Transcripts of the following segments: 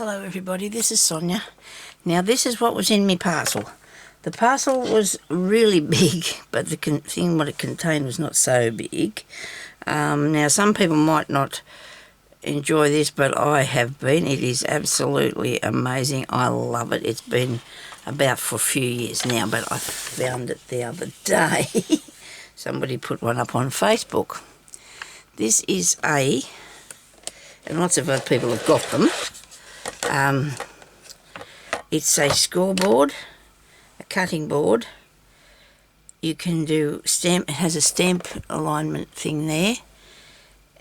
Hello everybody, this is Sonya. Now this is what was in my parcel. The parcel was really big, but the thing what it contained was not so big. Now some people might not enjoy this, but I have been. It is absolutely amazing. I love it. It's been about for a few years now, but I found it the other day. Somebody put one up on Facebook. This is and lots of other people have got them. It's a scoreboard, a cutting board. You can do stamp. It has a stamp alignment thing there.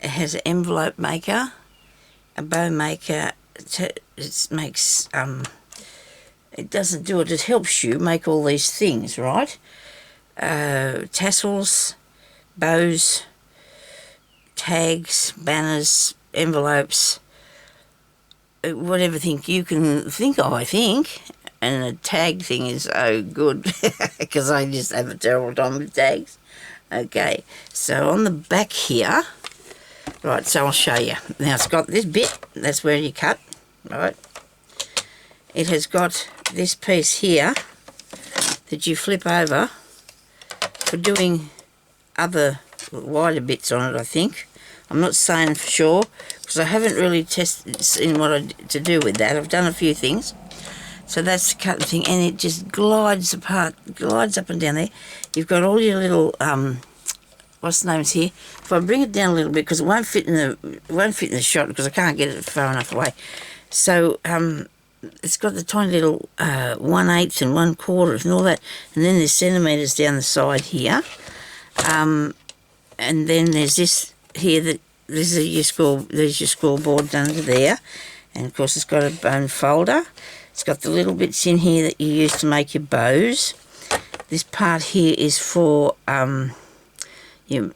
It has an envelope maker, a bow maker. It makes it doesn't do it. It helps you make all these things, right? Tassels, bows, tags, banners, envelopes. Whatever thing you can think of, I think. And the tag thing is so good because I just have a terrible time with tags. Okay, so on the back here, right, so I'll show you. Now it's got this bit, that's where you cut, right? It has got this piece here that you flip over for doing other wider bits on it, I think. I'm not saying for sure because I haven't really tested to do with that. I've done a few things. So that's the cutting thing, and it just glides apart, glides up and down there. You've got all your little what's the names here. If I bring it down a little bit, because it won't fit in the shot because I can't get it far enough away. So it's got the tiny little 1/8 and 1/4 and all that, and then there's centimetres down the side here, and then there's this here that this is there's your scoreboard under there, and of course it's got a bone folder. It's got the little bits in here that you use to make your bows. This part here is for your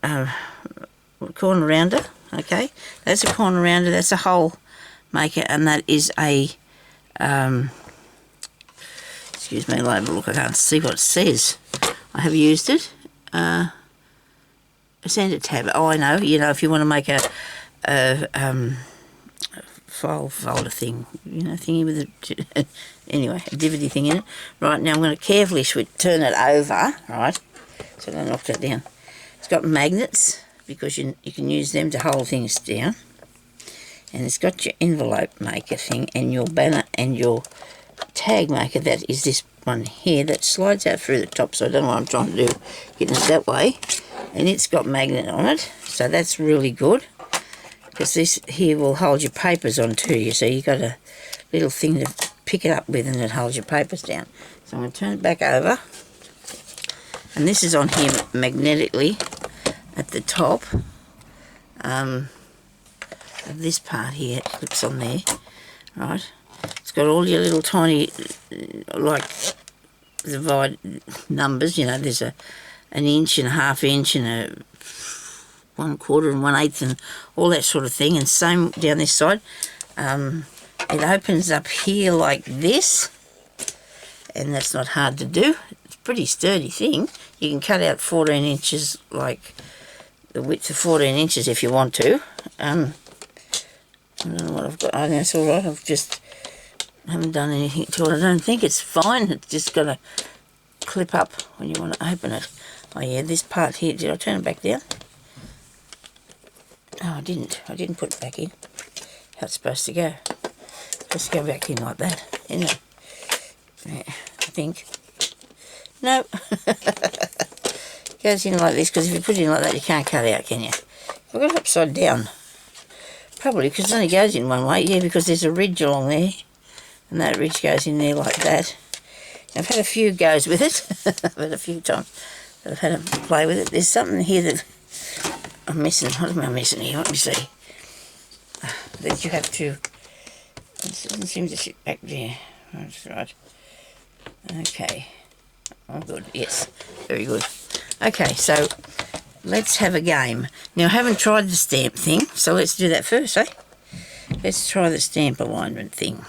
corner rounder. Okay, that's a corner rounder. That's a hole maker, and that is a excuse me, I'll have a look. I can't see what it says. I have used it. A center tab. Oh, I know. You know, if you want to make a file folder thing, you know, thingy with a anyway, a DVD thing in it. Right, now I'm going to carefully turn it over, right, so I don't knock that down. It's got magnets because you can use them to hold things down, and it's got your envelope maker thing and your banner and your tag maker. That is this one here that slides out through the top, so I don't know what I'm trying to do getting it that way, and it's got magnet on it, so that's really good. Because this here will hold your papers onto you, so you've got a little thing to pick it up with, and it holds your papers down. So I'm going to turn it back over, and this is on here magnetically at the top of this part here. It clips on there, right? It's got all your little tiny, like, divide numbers. You know, there's an inch and a half inch and a 1/4 and 1/8 and all that sort of thing, and same down this side. It opens up here like this, and that's not hard to do. It's a pretty sturdy thing. You can cut out 14 inches, like the width of 14 inches if you want to. I don't know what I've got. Oh, that's all right. Haven't done anything to it. I don't think it's fine. It's just got to clip up when you want to open it. Oh yeah, this part here. Did I turn it back down? Oh, I didn't. I didn't put it back in. How it's supposed to go. It's supposed to go back in like that, isn't it? Yeah, I think. No. It goes in like this, because if you put it in like that, you can't cut it out, can you? I've got it upside down. Probably, because it only goes in one way. Yeah, because there's a ridge along there, and that ridge goes in there like that. I've had a few goes with it. I've had a few times that I've had to play with it. There's something here that I'm missing. What am I missing here? Let me see. That you have to. It doesn't seem to sit back there. That's right. Okay. Oh, good. Yes. Very good. Okay, so let's have a game. Now, I haven't tried the stamp thing, so let's do that first, eh? Let's try the stamp alignment thing.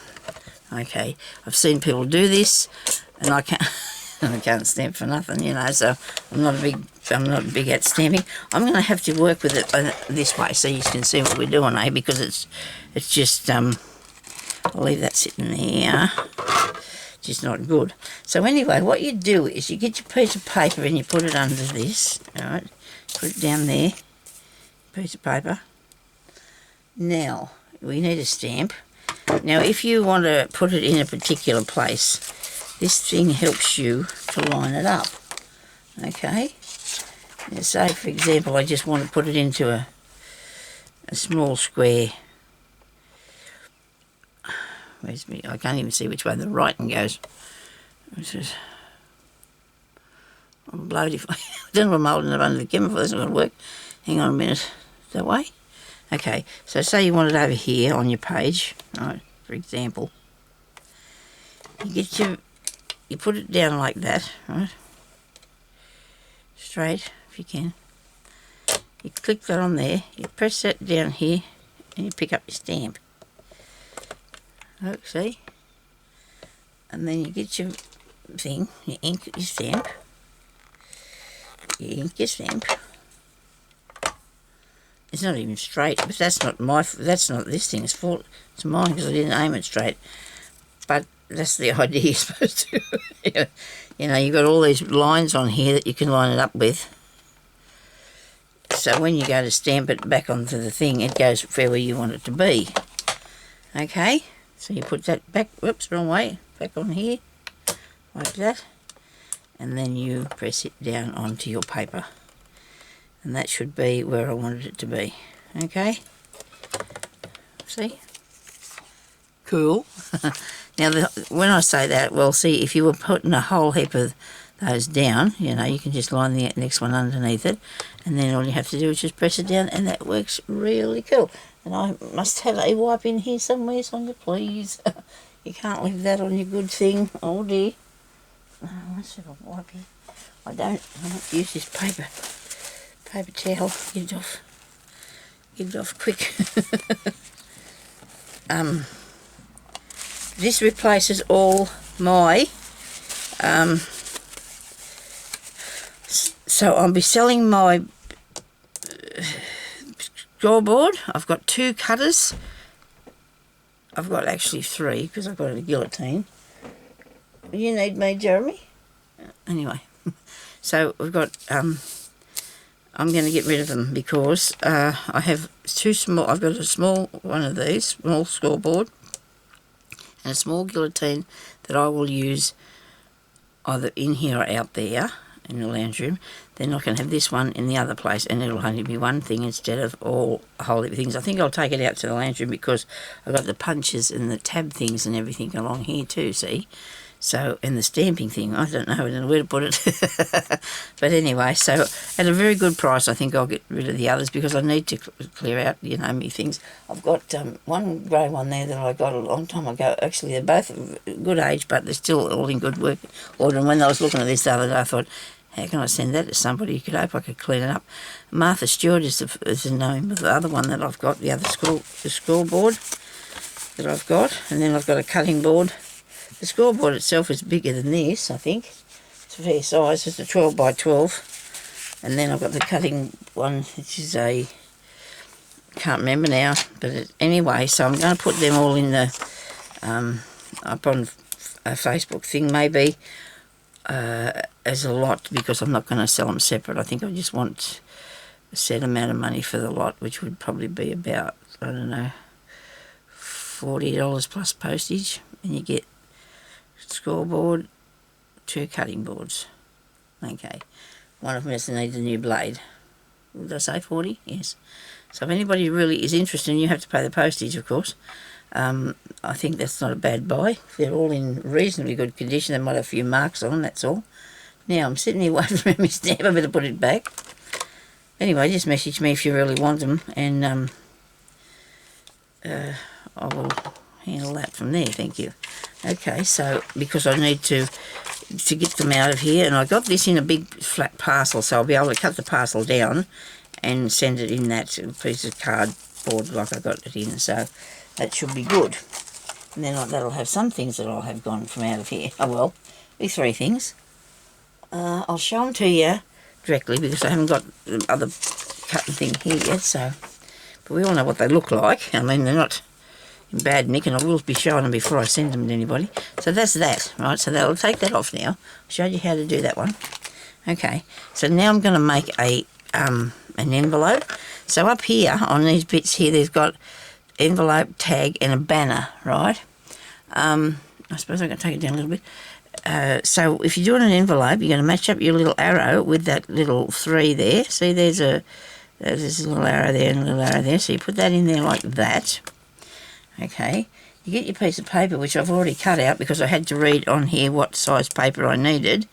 Okay. I've seen people do this, and I can't stamp for nothing, you know, so I'm not big at stamping. I'm going to have to work with it this way so you can see what we're doing, eh? Because it's just I'll leave that sitting there, which is not good. So anyway, what you do is you get your piece of paper and you put it under this, all right? Put it down there, piece of paper. Now, we need a stamp. Now, if you want to put it in a particular place, this thing helps you to line it up, okay? Now, say, for example, I just want to put it into a small square. Where's me? I can't even see which way the writing goes. I'm blowed if I don't know if I'm holding it under the camera for this is going to work. Hang on a minute. That way? Okay, so say you want it over here on your page, right, for example. You put it down like that, right? Straight, if you can. You click that on there, you press that down here, and you pick up your stamp. Look, see? And then you get your thing, you ink your stamp. You ink your stamp. It's not even straight, but that's not this thing's fault. It's mine because I didn't aim it straight. But that's the idea you're supposed to. You know, you've got all these lines on here that you can line it up with. So when you go to stamp it back onto the thing, it goes where you want it to be. Okay? So you put that back, whoops, wrong way, back on here, like that. And then you press it down onto your paper. And that should be where I wanted it to be. Okay? See? Cool. Now, when I say that, well, see, if you were putting a whole heap of those down, you know, you can just line the next one underneath it, and then all you have to do is just press it down, and that works really cool. And I must have a wipe in here somewhere, Sonya, please. You can't leave that on your good thing. Oh, dear. Let's have a wipe here. I don't use this paper towel. Get it off quick. This replaces all my so I'll be selling my scoreboard. I've got 2 cutters. I've got actually 3 because I've got a guillotine. You need me, Jeremy? Anyway, so we've got I'm going to get rid of them because I have 2 small. I've got a small one of these, small scoreboard, and a small guillotine that I will use either in here or out there in the lounge room. Then I can have this one in the other place, and it'll only be one thing instead of all a whole heap of things. I think I'll take it out to the lounge room because I've got the punches and the tab things and everything along here too, see? So, and the stamping thing, I don't know where to put it. But anyway, so at a very good price, I think I'll get rid of the others because I need to clear out, you know, me things. I've got one grey one there that I got a long time ago. Actually, they're both good age, but they're still all in good work order. And when I was looking at this the other day, I thought, how can I send that to somebody? You could hope I could clean it up. Martha Stewart is the name of the other one that I've got, the scoreboard that I've got. And then I've got a cutting board. The scoreboard itself is bigger than this, I think. It's a fair size. It's a 12 by 12. And then I've got the cutting one, which is a... can't remember now. But anyway, so I'm going to put them all in the... up on a Facebook thing, maybe, as a lot, because I'm not going to sell them separate. I think I just want a set amount of money for the lot, which would probably be about, I don't know, $40 plus postage. And you get scoreboard, 2 cutting boards. Okay, one of them has to need a new blade. Did I say 40? Yes. So if anybody really is interested, and you have to pay the postage, of course, I think that's not a bad buy. They're all in reasonably good condition. They might have a few marks on them, that's all. Now I'm sitting here waiting for my stamp. I better put it back. Anyway, just message me if you really want them, and I will handle that from there, thank you. Okay, so because I need to get them out of here, and I got this in a big flat parcel, so I'll be able to cut the parcel down and send it in that piece of cardboard like I got it in, so that should be good. And then that'll have some things that I'll have gone from out of here. Oh well, be 3 things. I'll show them to you directly because I haven't got the other cutting thing here yet, so... But we all know what they look like. I mean, they're not... in bad nick, and I will be showing them before I send them to anybody. So that's that, right? So I'll take that off now. I showed you how to do that one. Okay, so now I'm going to make an envelope. So up here on these bits here, there's got envelope, tag, and a banner, right? I suppose I'm going to take it down a little bit. So if you're doing an envelope, you're going to match up your little arrow with that little 3 there. See, there's a little arrow there and a little arrow there. So you put that in there like that. Okay. You get your piece of paper, which I've already cut out because I had to read on here what size paper I needed.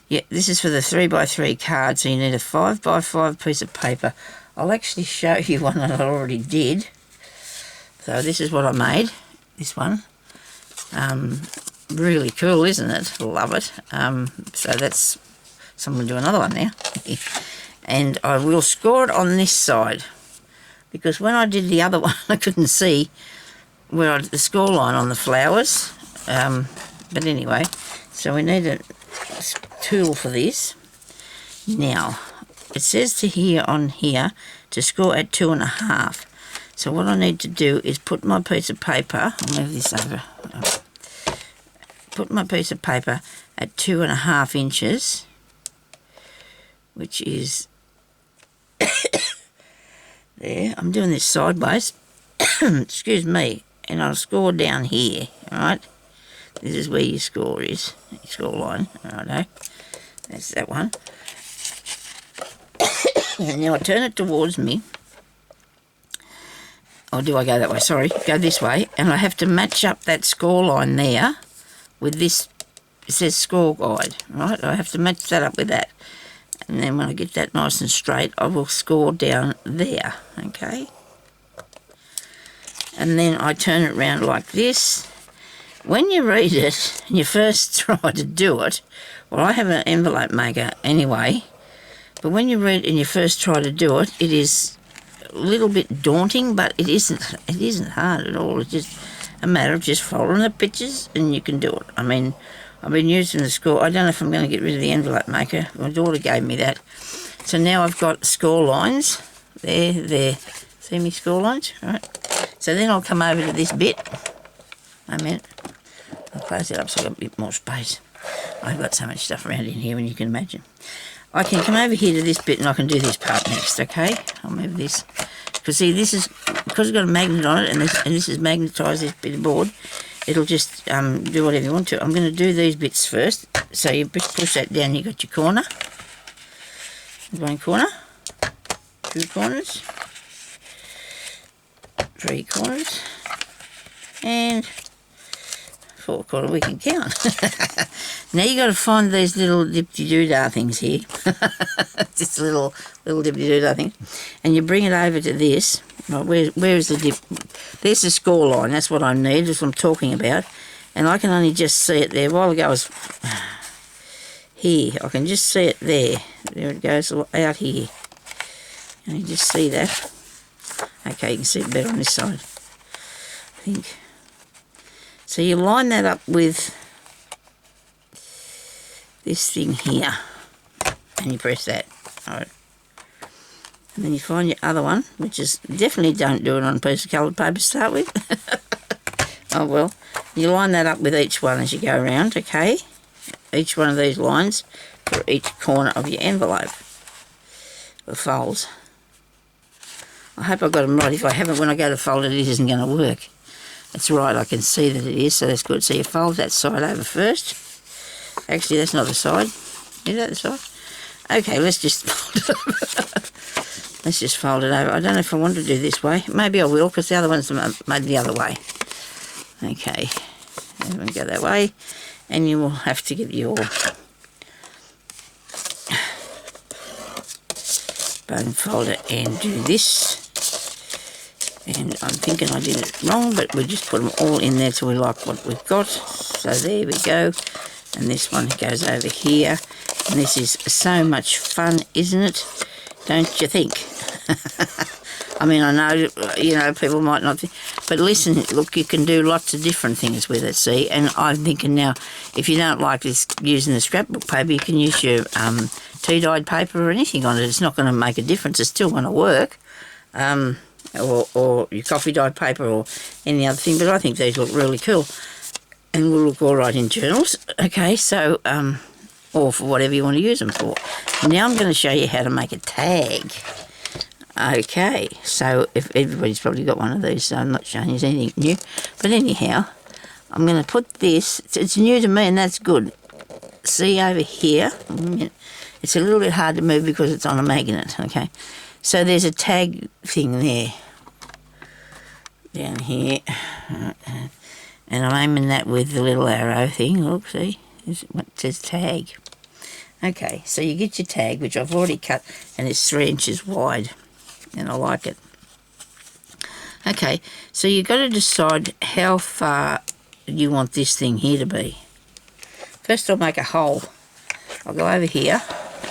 Yeah, this is for the 3x3 card, so you need a 5x5 piece of paper. I'll actually show you one that I already did. So this is what I made, this one. Really cool, isn't it? Love it. So that's, so I'm going to do another one now. And I will score it on this side, because when I did the other one, I couldn't see where I did the score line on the flowers. But anyway, so we need a tool for this. Now, it says to here on here to score at 2.5. So what I need to do is put my piece of paper, I'll move this over, put my piece of paper at 2.5 inches, which is there. I'm doing this sideways, excuse me, and I'll score down here, alright? This is where your score is, your score line, alright? That's that one. And now I turn it towards me. Or do I go that way? Sorry, go this way. And I have to match up that score line there with this, it says score guide, right? I have to match that up with that. And then when I get that nice and straight, I will score down there, okay? And then I turn it around like this. When you read it and you first try to do it, well, I have an envelope maker anyway, but when you read and you first try to do it, it is a little bit daunting, but it isn't hard at all. It's just a matter of just following the pictures and you can do it. I mean, I've been using the score. I don't know if I'm going to get rid of the envelope maker. My daughter gave me that. So now I've got score lines. There. See me score lines? All right. So then I'll come over to this bit. A minute. I'll close it up so I've got a bit more space. I've got so much stuff around in here, and you can imagine. I can come over here to this bit and I can do this part next, okay? I'll move this. Because see, this is, because it's got a magnet on it, and this is magnetised, this bit of board, it'll just do whatever you want to. I'm going to do these bits first. So you push that down, you got your corner. One corner. 2 corners. 3 corners. And 4 corners, we can count. Now you got to find these little dipty-doo-dah things here. Just little dipty-doo-dah things. And you bring it over to this. Right, where is the dip? There's the score line. That's what I need. That's what I'm talking about. And I can only just see it there. A while ago I was here. I can just see it there. There it goes out here. And you just see that. Okay, you can see it better on this side, I think. So you line that up with this thing here, and you press that. All right. And then you find your other one, which is, definitely don't do it on a piece of coloured paper to start with. Oh well. You line that up with each one as you go around, okay? Each one of these lines for each corner of your envelope, or folds. I hope I got them right. If I haven't, when I go to fold it, it isn't going to work. That's right, I can see that it is, so that's good. So you fold that side over first. Actually, that's not the side. Is that the side? Okay, let's just fold it over. Let's just fold it over. I don't know if I want to do this way. Maybe I will, because the other one's made the other way. Okay, I'm going to go that way, and you will have to get your bone folder and do this. And I'm thinking I did it wrong, but we just put them all in there till we like what we've got. So there we go. And this one goes over here. And this is so much fun, isn't it? Don't you think? I mean, I know, you know, people might not think. But listen, look, you can do lots of different things with it, see? And I'm thinking now, if you don't like this using the scrapbook paper, you can use your tea-dyed paper or anything on it. It's not going to make a difference. It's still going to work. or your coffee dye paper or any other thing, but I think these look really cool and will look all right in journals. Okay, so, or for whatever you want to use them for. Now I'm going to show you how to make a tag. Okay, so if everybody's probably got one of these, so I'm not showing you anything new. But anyhow, I'm going to put this, it's new to me and that's good. See over here, it's a little bit hard to move because it's on a magnet, okay. So there's a tag thing there, down here, and I'm aiming that with the little arrow thing, look, see, it says tag. Okay, so you get your tag, which I've already cut, and it's 3 inches wide, and I like it. Okay, so you've got to decide how far you want this thing here to be. First I'll make a hole. I'll go over here,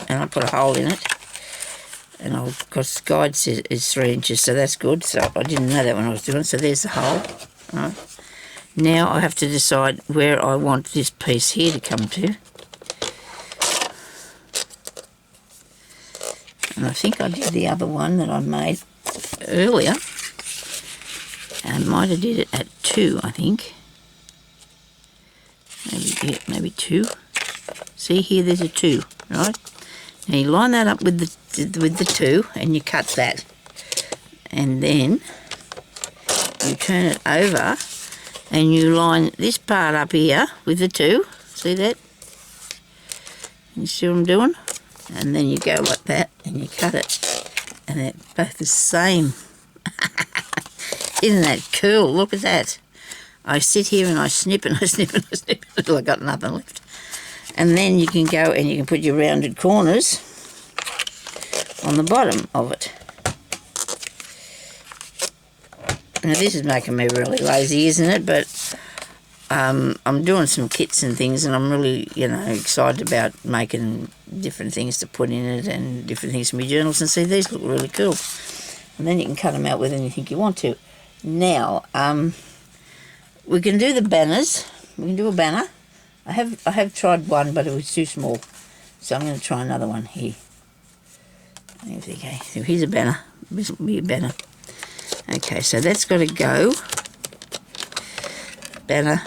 and I'll put a hole in it. And because the guide says it's 3 inches, so that's good. So I didn't know that when I was doing it. So there's the hole. Right. Now I have to decide where I want this piece here to come to. And I think I did the other one that I made earlier. I might have did it at 2, I think. Maybe 2. See here, there's a 2, right? Now you line that up with the 2, and you cut that, and then you turn it over, and you line this part up here with the 2. See that? You see what I'm doing? And then you go like that, and you cut it, and they're both the same. Isn't that cool? Look at that. I sit here and I snip and I snip and I snip until I got nothing left. And then you can go and you can put your rounded corners on the bottom of it. Now this is making me really lazy, isn't it? But I'm doing some kits and things, and I'm really, excited about making different things to put in it and different things for my journals. And see, these look really cool. And then you can cut them out with anything you want to. Now, we can do the banners. We can do a banner. I have tried one, but it was too small. So I'm going to try another one here. Okay, so here's a banner. This will be a banner. Okay, so that's got to go. Banner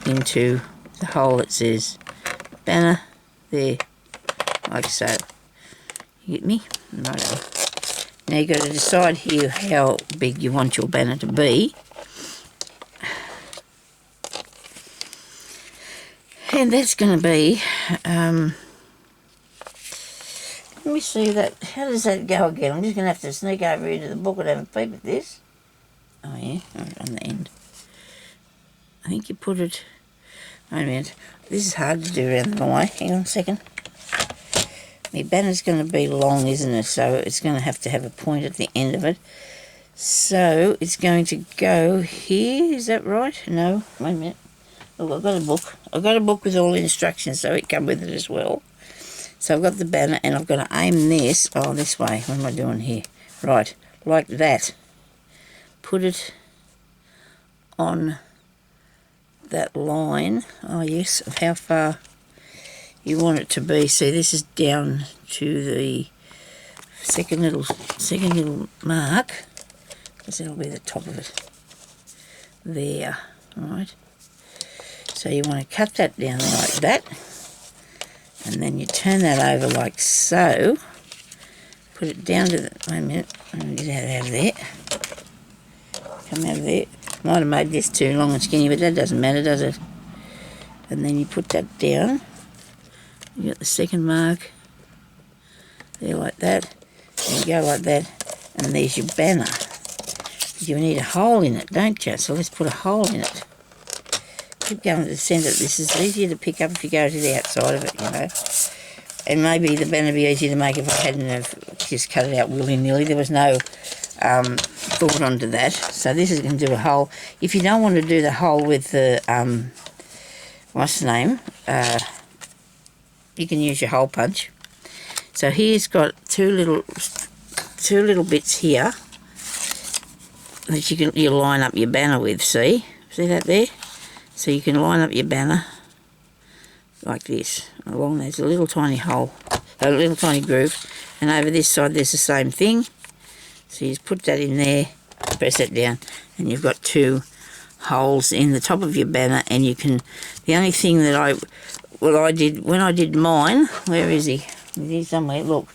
into the hole that says banner there, like so. You get me? Right. Now you've got to decide here how big you want your banner to be. And that's going to be, let me see that, how does that go again? I'm just going to have to sneak over into the book and have a peep at this. Oh yeah, right on the end. I think you put it, wait a minute, this is hard to do around the way, hang on a second. My banner's going to be long, isn't it? So it's going to have a point at the end of it. So it's going to go here, is that right? No, wait a minute. Oh, I've got a book. I've got a book with all the instructions, so it comes with it as well. So I've got the banner, and I've got to aim this, this way. What am I doing here? Right, like that. Put it on that line, yes, of how far you want it to be. See, this is down to the second little mark, because that'll be the top of it. There, right. So you want to cut that down like that, and then you turn that over like so. Put it down to the, wait a minute, let me get that out of there. Come out of there. Might have made this too long and skinny, but that doesn't matter, does it? And then you put that down. You got the second mark there like that. And you go like that, and there's your banner. You need a hole in it, don't you? So let's put a hole in it. Keep going to the centre. This is easier to pick up if you go to the outside of it, And maybe the banner would be easier to make if I hadn't have just cut it out willy-nilly. There was no thought onto that. So this is going to do a hole. If you don't want to do the hole with the, what's the name? You can use your hole punch. So here's got two little bits here that you line up your banner with. See that there? So you can line up your banner like this along. There's a little tiny hole, a little tiny groove, and over this side there's the same thing. So you just put that in there, press that down, and you've got 2 holes in the top of your banner, and you can, the only thing that I did, when I did mine, where is he? He's here somewhere, look.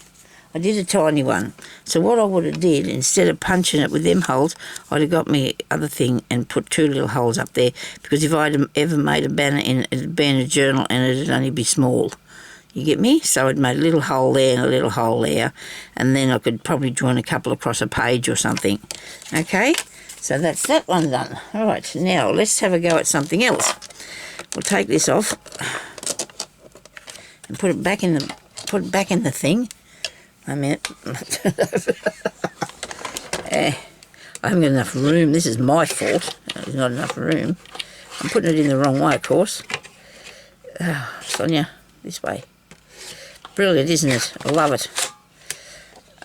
I did a tiny one. So what I would have did, instead of punching it with them holes, I'd have got me other thing and put 2 little holes up there, because if I'd ever made a banner in, it'd be in a journal and it'd only be small. You get me? So I'd made a little hole there and a little hole there, and then I could probably join a couple across a page or something. Okay? So that's that one done. All right, now let's have a go at something else. We'll take this off and put it back in the thing. I meant, I haven't got enough room. This is my fault. There's not enough room. I'm putting it in the wrong way, of course. Sonya, this way. Brilliant, isn't it? I love it.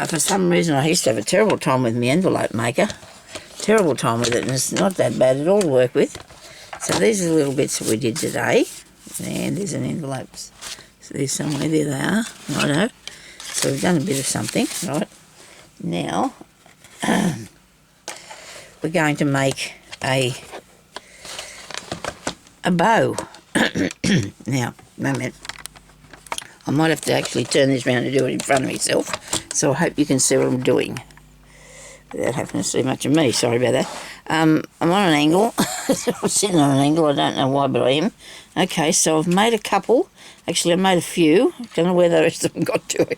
For some reason, I used to have a terrible time with my envelope maker. Terrible time with it, and it's not that bad at all to work with. So these are the little bits that we did today. And there's an envelope. So there's somewhere. There they are. Righto. So we've done a bit of something, right? Now, we're going to make a bow. Now, moment. I might have to actually turn this around to do it in front of myself, so I hope you can see what I'm doing without having to see much of me. Sorry about that. I'm on an angle. I'm sitting on an angle. I don't know why, but I am. Okay, so I've made a couple. Actually, I made a few. I don't know where the rest of them got to. I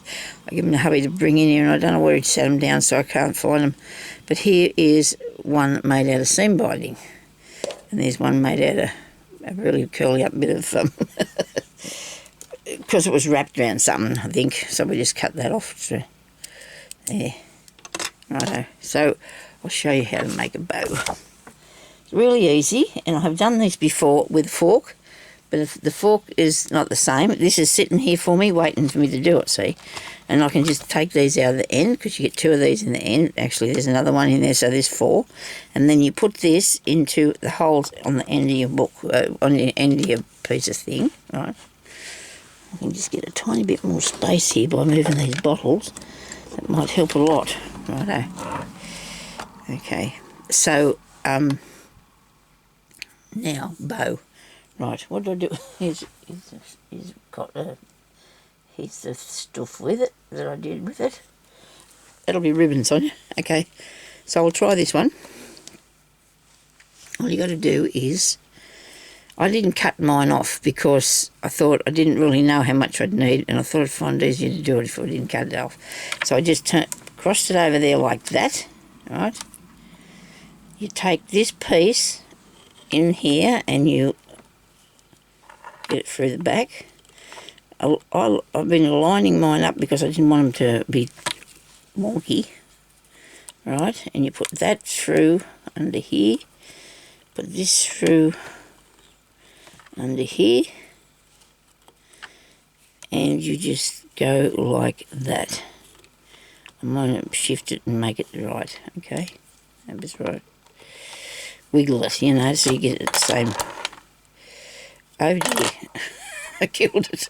give them to hubby to bring in here, and I don't know where he sat them down, so I can't find them. But here is one made out of seam binding. And there's one made out of a really curly up bit of... because it was wrapped around something, I think. So we just cut that off. So, there. Righto. So I'll show you how to make a bow. It's really easy, and I have done these before with a fork. But if the fork is not the same, this is sitting here for me, waiting for me to do it, see? And I can just take these out of the end, because you get 2 of these in the end. Actually, there's another one in there, so there's 4. And then you put this into the holes on the end of your book, on the end of your piece of thing, right? I can just get a tiny bit more space here by moving these bottles. That might help a lot. Righto. Okay, so, now, bow. Right, what do I do? Here's the stuff with it that I did with it. That'll be ribbon, Sonya. Okay, so I'll try this one. All you got to do is, I didn't cut mine off because I thought I didn't really know how much I'd need, and I thought I'd find it easier to do it if I didn't cut it off. So I just crossed it over there like that, right? You take this piece in here and you get it through the back. I've been lining mine up because I didn't want them to be wonky, right? And you put that through under here, put this through under here, and you just go like that. I'm going to shift it and make it right, okay? That was right. Wiggle it, you know, so you get it the same. Oh dear, I killed it.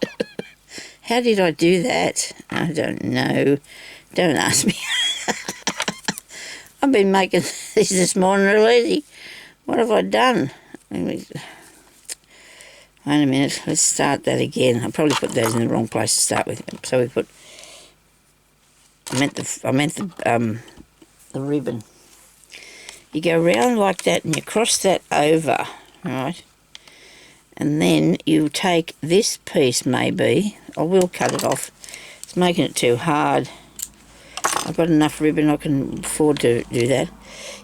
How did I do that? I don't know. Don't ask me. I've been making these this morning real easy. What have I done? Wait a minute, let's start that again. I probably put those in the wrong place to start with. So we put, I meant the ribbon. You go round like that and you cross that over, right? And then you take this piece maybe, I will cut it off, it's making it too hard. I've got enough ribbon I can afford to do that.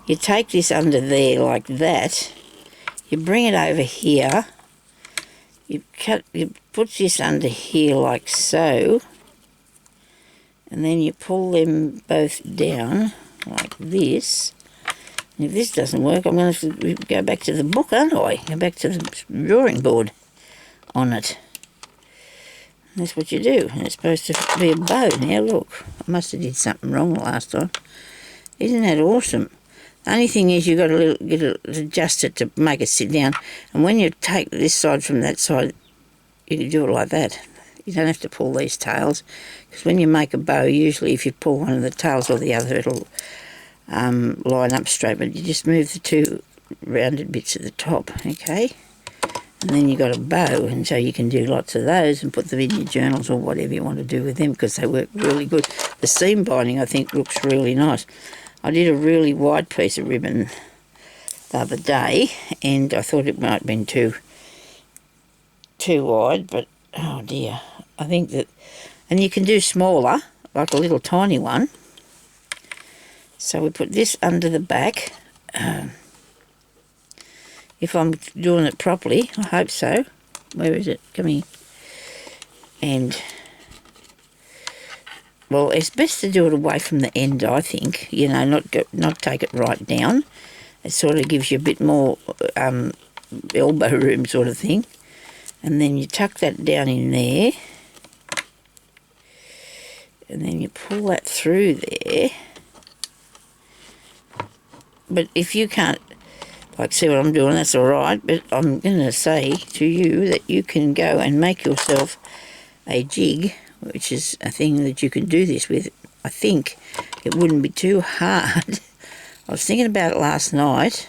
You take this under there like that, you bring it over here, you put this under here like so, and then you pull them both down like this. And if this doesn't work, I'm going to have to go back to the book, aren't I? Go back to the drawing board on it. And that's what you do. And it's supposed to be a bow. Now look, I must have did something wrong last time. Isn't that awesome? The only thing is you've got to adjust it to make it sit down. And when you take this side from that side, you can do it like that. You don't have to pull these tails. Because when you make a bow, usually if you pull one of the tails or the other, it'll line up straight, but you just move the two rounded bits at the top, okay? And then you've got a bow, and so you can do lots of those and put them in your journals or whatever you want to do with them, because they work really good. The seam binding, I think, looks really nice. I did a really wide piece of ribbon the other day, and I thought it might have been too wide, but oh dear. I think that, and you can do smaller, like a little tiny one. So we put this under the back. If I'm doing it properly, I hope so. Where is it? Come here. And, well, it's best to do it away from the end, I think. You know, not take it right down. It sort of gives you a bit more elbow room sort of thing. And then you tuck that down in there. And then you pull that through there. But if you can't, like, see what I'm doing, that's all right. But I'm going to say to you that you can go and make yourself a jig, which is a thing that you can do this with. I think it wouldn't be too hard. I was thinking about it last night.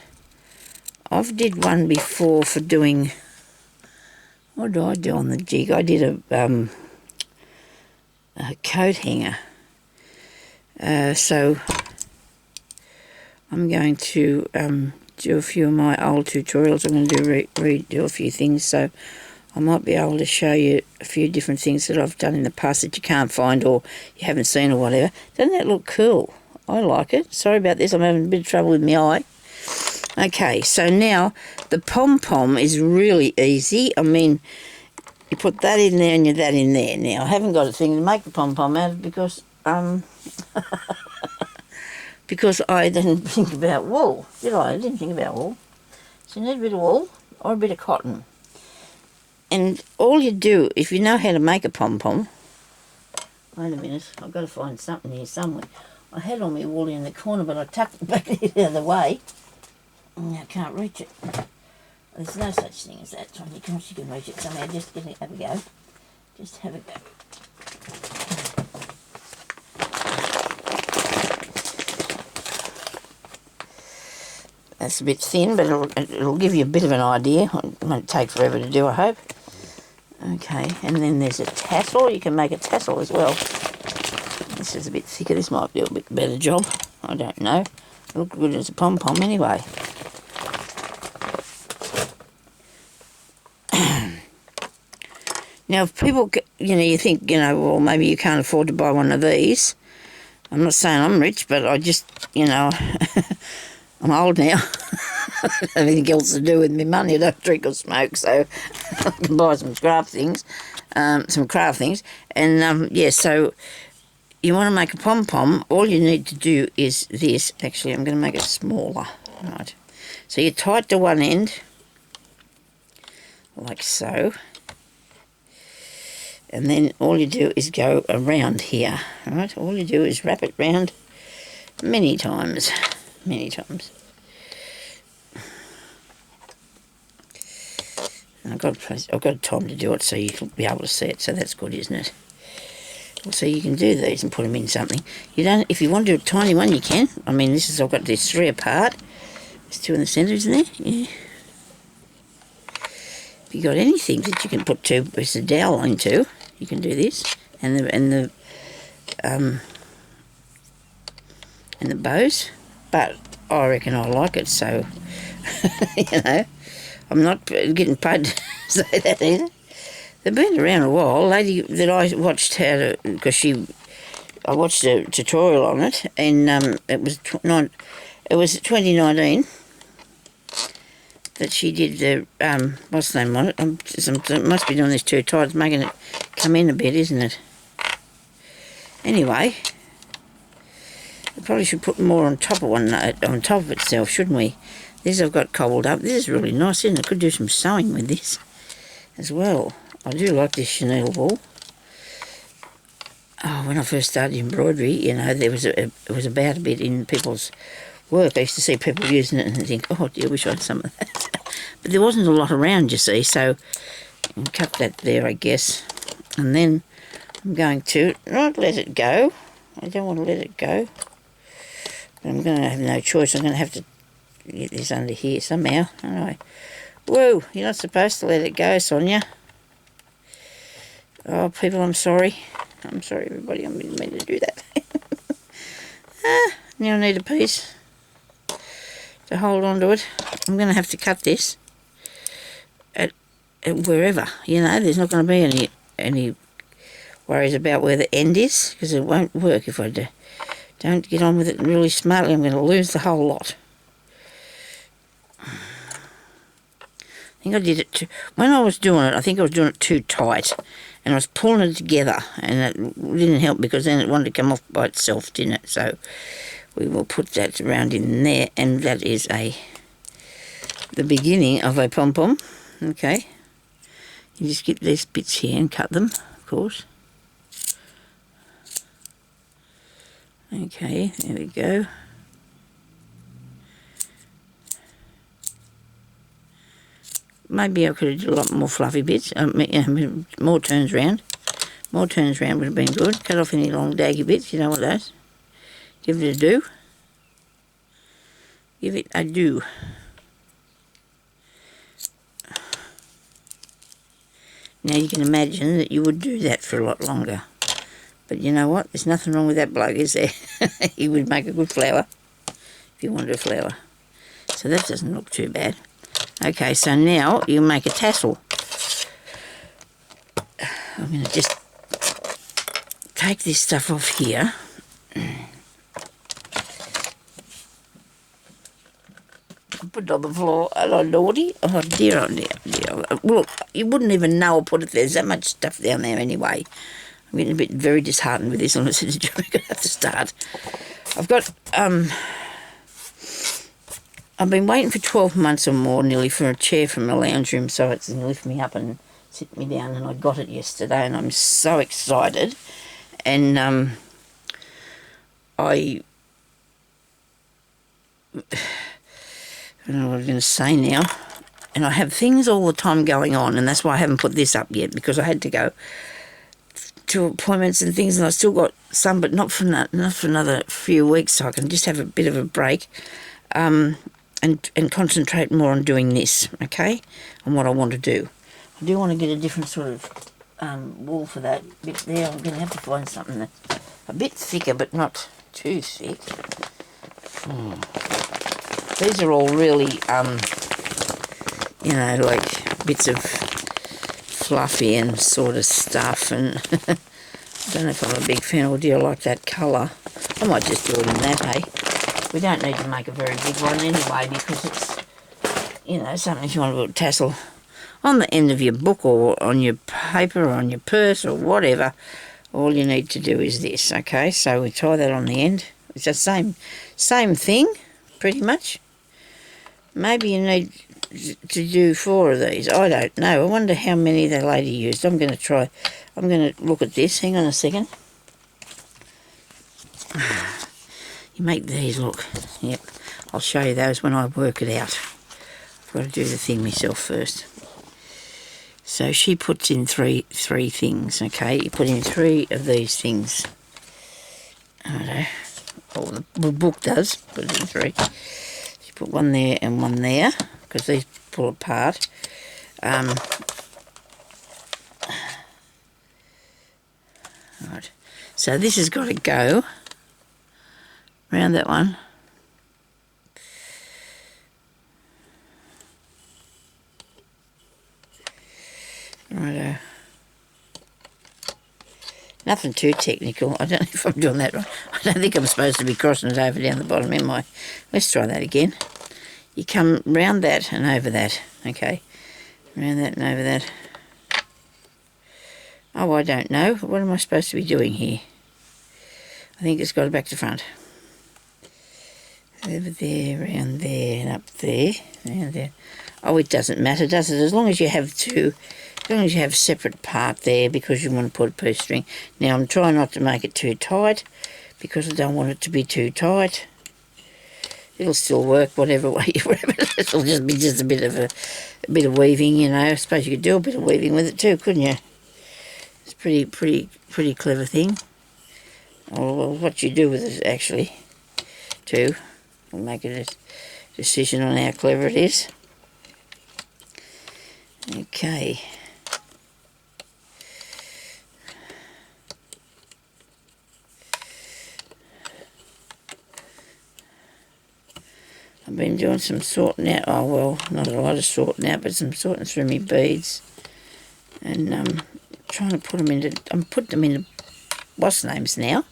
I've did one before for doing, what did I do on the jig? I did a coat hanger. So I'm going to do a few of my old tutorials. I'm going to redo a few things, so I might be able to show you a few different things that I've done in the past that you can't find or you haven't seen or whatever. Doesn't that look cool? I like it. Sorry about this, I'm having a bit of trouble with my eye. Okay, so now the pom-pom is really easy. I mean, you put that in there and you that in there. Now, I haven't got a thing to make the pom-pom out of because because I didn't think about wool, did I? I didn't think about wool. So you need a bit of wool or a bit of cotton. And all you do, if you know how to make a pom-pom, wait a minute, I've got to find something here somewhere. I had all my wool in the corner, but I tucked it back the other way. And I can't reach it. There's no such thing as that. You can reach it somehow. Just have a go. Just have a go. That's a bit thin, but it'll give you a bit of an idea. It won't take forever to do, I hope. Okay, and then there's a tassel. You can make a tassel as well. This is a bit thicker. This might do a bit better job. I don't know. It looks good as a pom-pom anyway. Now, if people, you think, well, maybe you can't afford to buy one of these. I'm not saying I'm rich, but I just, I'm old now. I don't have anything else to do with my money. I don't drink or smoke, so I can buy some craft things. And, yeah, so you want to make a pom-pom, all you need to do is this. Actually, I'm going to make it smaller. Right. So you tie it to one end, like so. And then all you do is go around here, right? All you do is wrap it round many times. And I've got time to do it so you'll be able to see it, so that's good, isn't it? So you can do these and put them in something. If you want to do a tiny one, you can. I mean, I've got these 3 apart. There's 2 in the centre, isn't there? Yeah. If you got anything that you can put 2 pieces of dowel into, you can do this, and the bows. But I reckon I like it, so I'm not getting paid to say that either. They've been around a while. A lady that I watched I watched a tutorial on it, and it was 2019 that she did the what's the name on it? I must be doing this too tight. It's making it come in a bit, isn't it? Anyway, we probably should put more on top of itself, shouldn't we? This I've got cobbled up. This is really nice, isn't it? I could do some sewing with this as well. I do like this chenille wool. Oh, when I first started embroidery, there was it was about a bit in people's work. I used to see people using it and think, oh dear, I wish I had some of that. But there wasn't a lot around, you see, so I'll cut that there, I guess. And then I'm going to not let it go. I don't want to let it go. I'm going to have no choice. I'm going to have to get this under here somehow. Anyway. Whoa, you're not supposed to let it go, Sonya. Oh, people, I'm sorry. I'm sorry, everybody. I didn't mean to do that. Now I need a piece to hold on to it. I'm going to have to cut this at wherever. You know, there's not going to be any worries about where the end is, because it won't work if I don't get on with it really smartly. I'm going to lose the whole lot. I think I did it too. When I was doing it, I think I was doing it too tight, and I was pulling it together, and it didn't help because then it wanted to come off by itself, didn't it? So we will put that around in there, and that is the beginning of a pom-pom. Okay, you just get these bits here and cut them, of course. Okay, there we go. Maybe I could have done a lot more fluffy bits, more turns round. More turns round would have been good. Cut off any long daggy bits, you know what those. Give it a do. Give it a do. Now you can imagine that you would do that for a lot longer. But you know what? There's nothing wrong with that bloke, is there? He would make a good flower if you wanted a flower. So that doesn't look too bad. Okay, so now you make a tassel. I'm going to just take this stuff off here. Put it on the floor. Hello, naughty. Oh dear, oh dear, dear. Look, you wouldn't even know I put it there. There's that much stuff down there anyway. I'm getting a bit very disheartened with this. Honestly, we're going to have to start. I've got, I've been waiting for 12 months or more nearly for a chair from a lounge room so it can lift me up and sit me down, and I got it yesterday and I'm so excited. And I don't know what I'm going to say now. And I have things all the time going on, and that's why I haven't put this up yet, because I had to go to appointments and things, and I still got some, but not for another few weeks, so I can just have a bit of a break. And concentrate more on doing this, okay, and what I want to do. I do want to get a different sort of wool for that bit there. I'm going to have to find something that's a bit thicker, but not too thick. These are all really, you know, like bits of fluffy and sort of stuff, and I don't know if I'm a big fan, or do you like that colour? I might just do it in that, hey? We don't need to make a very big one anyway, because it's, you know, something if you want to put a tassel on the end of your book or on your paper or on your purse or whatever. All you need to do is this, okay? So we tie that on the end. It's the same thing, pretty much. Maybe you need to do 4 of these. I don't know. I wonder how many the lady used. I'm going to look at this. Hang on a second. You make these look. Yep. I'll show you those when I work it out. I've got to do the thing myself first. So she puts in three things, okay? You put in 3 of these things. I don't know. Oh, the book does. Put it in 3. You put one there and one there, because these pull apart. Right. So this has got to go around that one. Righto. Nothing too technical. I don't know if I'm doing that right. I don't think I'm supposed to be crossing it over down the bottom, am I? Let's try that again. You come round that and over that, okay? Round that and over that. Oh, I don't know. What am I supposed to be doing here? I think it's got it back to front. Over there, around there, and up there, around there. Oh, it doesn't matter, does it? As long as you have a separate part there, because you want to put a purse string. Now, I'm trying not to make it too tight, because I don't want it to be too tight. It'll still work, whatever way you wrap it. It'll just be a bit of weaving, you know. I suppose you could do a bit of weaving with it too, couldn't you? It's a pretty clever thing. Or what you do with it, actually. too. We'll make a decision on how clever it is. Okay. I've been doing some sorting out, oh well, not a lot of sorting out, but some sorting through my beads. And trying to put them into, I'm putting them into, what's names now?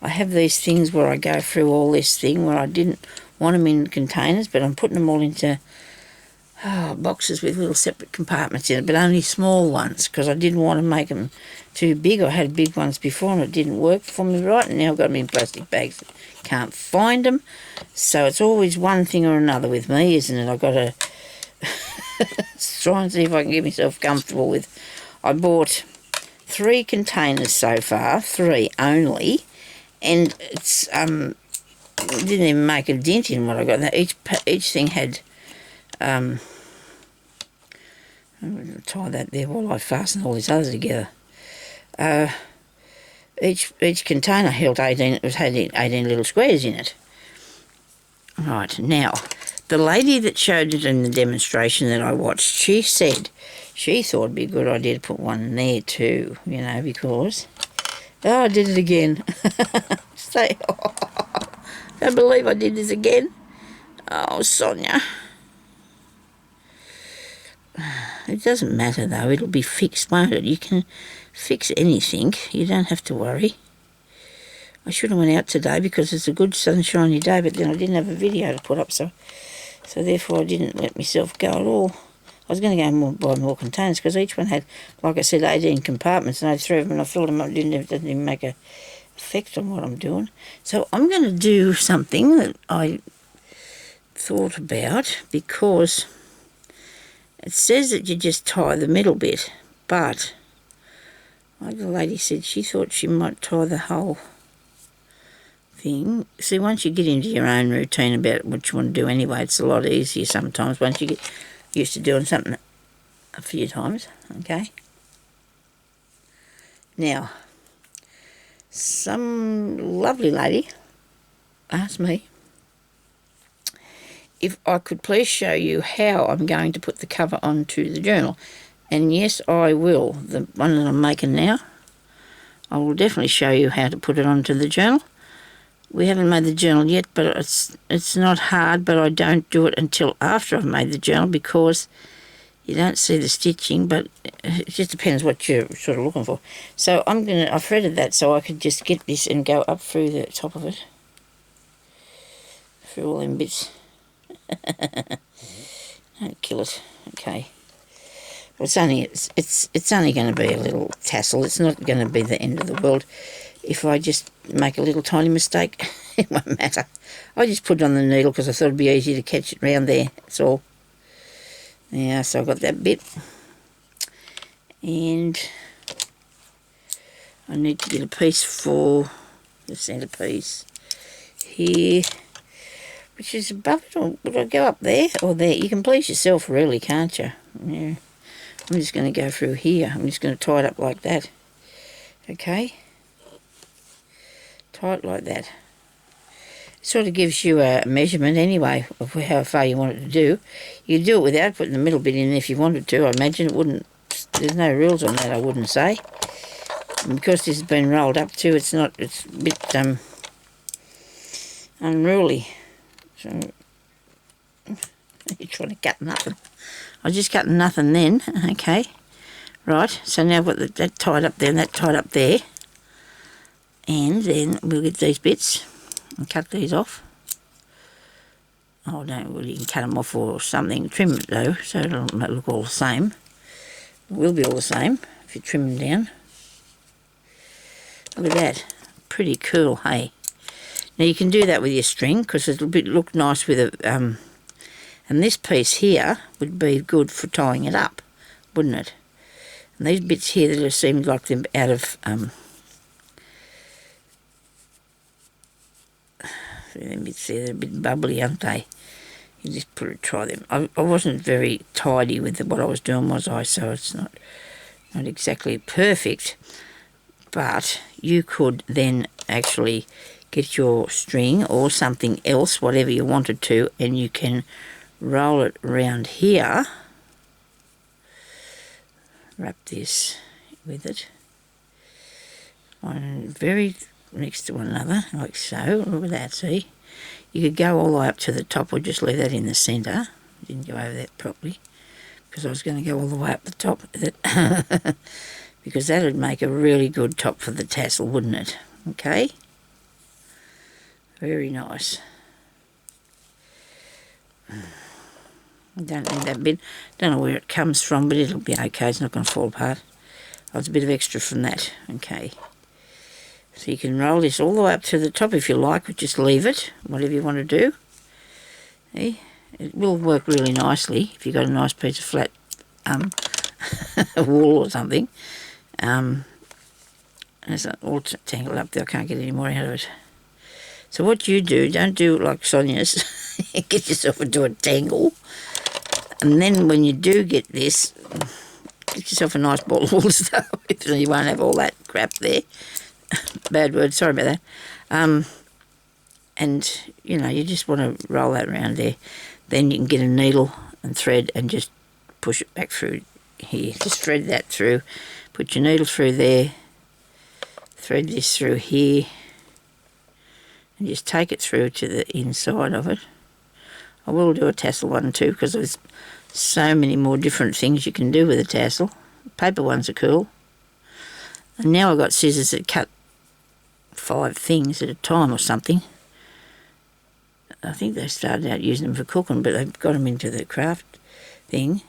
I have these things where I go through all this thing where I didn't want them in containers, but I'm putting them all into boxes with little separate compartments in it, but only small ones, because I didn't want to make them too big. I had big ones before and it didn't work for me right, and now I've got them in plastic bags. Can't find them, so it's always one thing or another with me, isn't it? I've got to try and see if I can get myself comfortable with. I bought 3 containers so far, 3 only, and it's didn't even make a dent in what I got. Each thing had I'm going to tie that there while I fasten all these others together. Each container held 18. It had 18 little squares in it. Right, now the lady that showed it in the demonstration that I watched, she said she thought it'd be a good idea to put one in there too, you know, because I did it again. Say, can't believe I did this again. Oh, Sonya. It doesn't matter though, it'll be fixed, won't it? You can fix anything, you don't have to worry. I should have went out today because it's a good sunshiny day, but then I didn't have a video to put up, so therefore I didn't let myself go at all. I was going to go and buy more containers because each one had, like I said, 18 compartments, and I had 3 of them and I filled them up. It doesn't even make an effect on what I'm doing. So I'm going to do something that I thought about, because it says that you just tie the middle bit, but like the lady said, she thought she might tie the whole thing. See, once you get into your own routine about what you want to do anyway, it's a lot easier sometimes once you get used to doing something a few times, okay? Now, some lovely lady asked me if I could please show you how I'm going to put the cover onto the journal. And yes, I will. The one that I'm making now, I will definitely show you how to put it onto the journal. We haven't made the journal yet, but it's not hard, but I don't do it until after I've made the journal because you don't see the stitching, but it just depends what you're sort of looking for. So I threaded that so I could just get this and go up through the top of it, through all them bits. Don't kill it. Okay. Well, it's only going to be a little tassel. It's not going to be the end of the world. If I just make a little tiny mistake, it won't matter. I just put it on the needle because I thought it'd be easy to catch it round there. That's all. Yeah, so I've got that bit. And I need to get a piece for the centrepiece here, which is above it, or would I go up there or there? You can please yourself really, can't you? Yeah. I'm just going to go through here. I'm just going to tie it up like that. Okay? Tie it like that. It sort of gives you a measurement anyway of how far you want it to do. You can do it without putting the middle bit in if you wanted to. I imagine it wouldn't, there's no rules on that, I wouldn't say. And because this has been rolled up too, it's a bit unruly. So, you're trying to cut nothing. I just cut nothing then, okay. Right, so now I've got that tied up there and that tied up there. And then we'll get these bits and cut these off. Oh, no, well, you can cut them off or something. Trim it though, so it'll look all the same. It will be all the same if you trim them down. Look at that. Pretty cool, hey. Now you can do that with your string because it'll look nice with a... and this piece here would be good for tying it up, wouldn't it? And these bits here that just seemed like they're out of... them bits there, they're a bit bubbly, aren't they? You just try them. I wasn't very tidy with what I was doing, was I? So it's not exactly perfect. But you could then actually get your string or something else, whatever you wanted to, and you can roll it around here. Wrap this with it. One very next to one another, like so. Look at that, see? You could go all the way up to the top or just leave that in the centre. Didn't go over that properly because I was going to go all the way up the top with it. Because that would make a really good top for the tassel, wouldn't it? Okay? Very nice. I don't need that bit. Don't know where it comes from, but it'll be okay. It's not going to fall apart. Oh, it's a bit of extra from that. Okay. So you can roll this all the way up to the top if you like, or just leave it, whatever you want to do. See? It will work really nicely if you've got a nice piece of flat wool or something. It's all tangled up there. I can't get any more out of it. So what you do, don't do it like Sonya's. Get yourself into a tangle. And then when you do get this, get yourself a nice ball of wool stuff, so you won't have all that crap there. Bad word, sorry about that. And, you know, you just want to roll that around there. Then you can get a needle and thread and just push it back through here. Just thread that through. Put your needle through there. Thread this through here. And just take it through to the inside of it. I will do a tassel one too because there's so many more different things you can do with a tassel. Paper ones are cool. And now I've got scissors that cut 5 things at a time or something. I think they started out using them for cooking, but they've got them into the craft thing.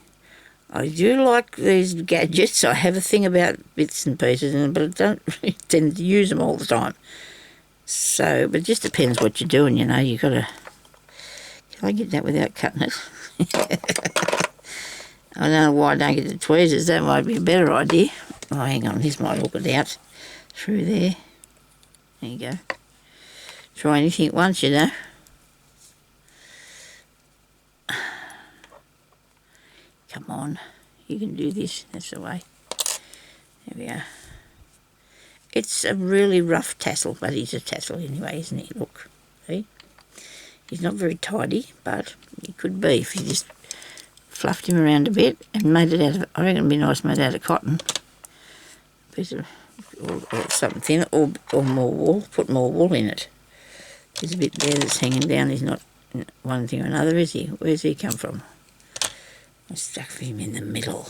I do like these gadgets. I have a thing about bits and pieces, but I don't really tend to use them all the time. So, but it just depends what you're doing, you know. You've got to... Can I get that without cutting it? I don't know why I don't get the tweezers. That might be a better idea. Oh, hang on. This might hook it out through there. There you go. Try anything at once, you know. Come on. You can do this. That's the way. There we go. It's a really rough tassel, but he's a tassel anyway, isn't he? Look. See? He's not very tidy, but he could be if you just fluffed him around a bit and made it out of, I reckon it'd be nice made out of cotton. Piece of, or something thin, or more wool. Put more wool in it. There's a bit there that's hanging down. He's not one thing or another, is he? Where's he come from? I stuck him in the middle.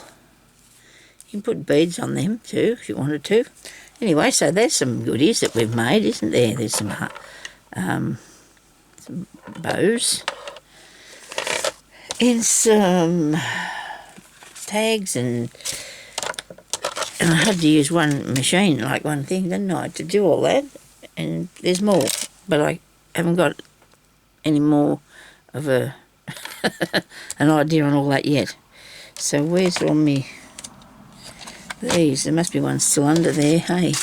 You can put beads on them too, if you wanted to. Anyway, so there's some goodies that we've made, isn't there? There's some bows and some tags, and I had to use one machine, like one thing, didn't I, to do all that. And there's more, but I haven't got any more of an idea on all that yet. So where's all me these? There must be one still under there, hey.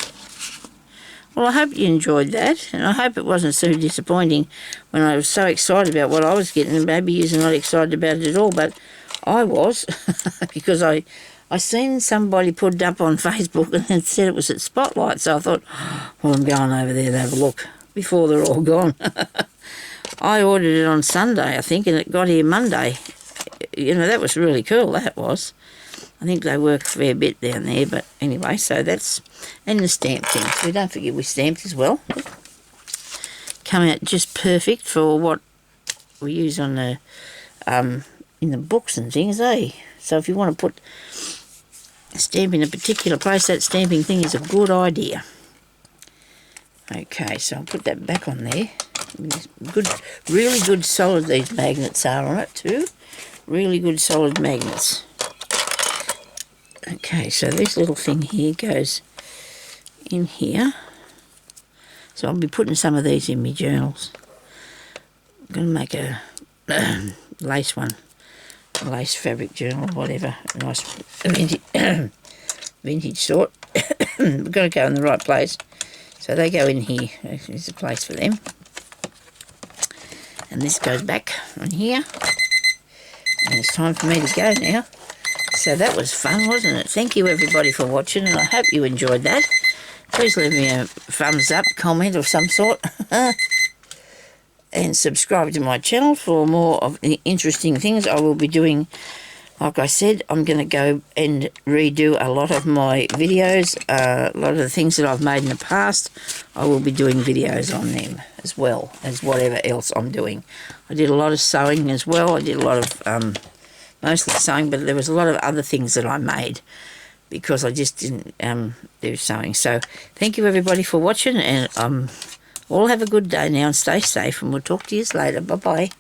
Well, I hope you enjoyed that, and I hope it wasn't so disappointing when I was so excited about what I was getting, and maybe you're not excited about it at all, but I was, because I seen somebody put it up on Facebook and it said it was at Spotlight, so I thought, well, I'm going over there to have a look before they're all gone. I ordered it on Sunday, I think, and it got here Monday. You know, that was really cool, that was. I think they work a fair bit down there, but anyway, so that's... And the stamp thing. So don't forget we stamped as well. Come out just perfect for what we use on the... in the books and things, eh? So if you want to put a stamp in a particular place, that stamping thing is a good idea. Okay, so I'll put that back on there. Good, really good solid these magnets are on it too. Really good solid magnets. Okay, so this little thing here goes in here. So I'll be putting some of these in my journals. I'm going to make a lace one. A lace fabric journal or whatever. A nice vintage sort. We're going to go in the right place. So they go in here. There's a place for them. And this goes back on here. And it's time for me to go now. So that was fun, wasn't it? Thank you everybody for watching, and I hope you enjoyed that. please leave me a thumbs up, comment of some sort. And subscribe to my channel for more of the interesting things I will be doing. Like I said, I'm going to go and redo a lot of my videos. A lot of the things that I've made in the past, I will be doing videos on them as well as whatever else I'm doing. I did a lot of sewing as well. I did a lot of, mostly sewing, but there was a lot of other things that I made because I just didn't do sewing. So thank you everybody for watching, and all have a good day now and stay safe, and we'll talk to you later. Bye-bye.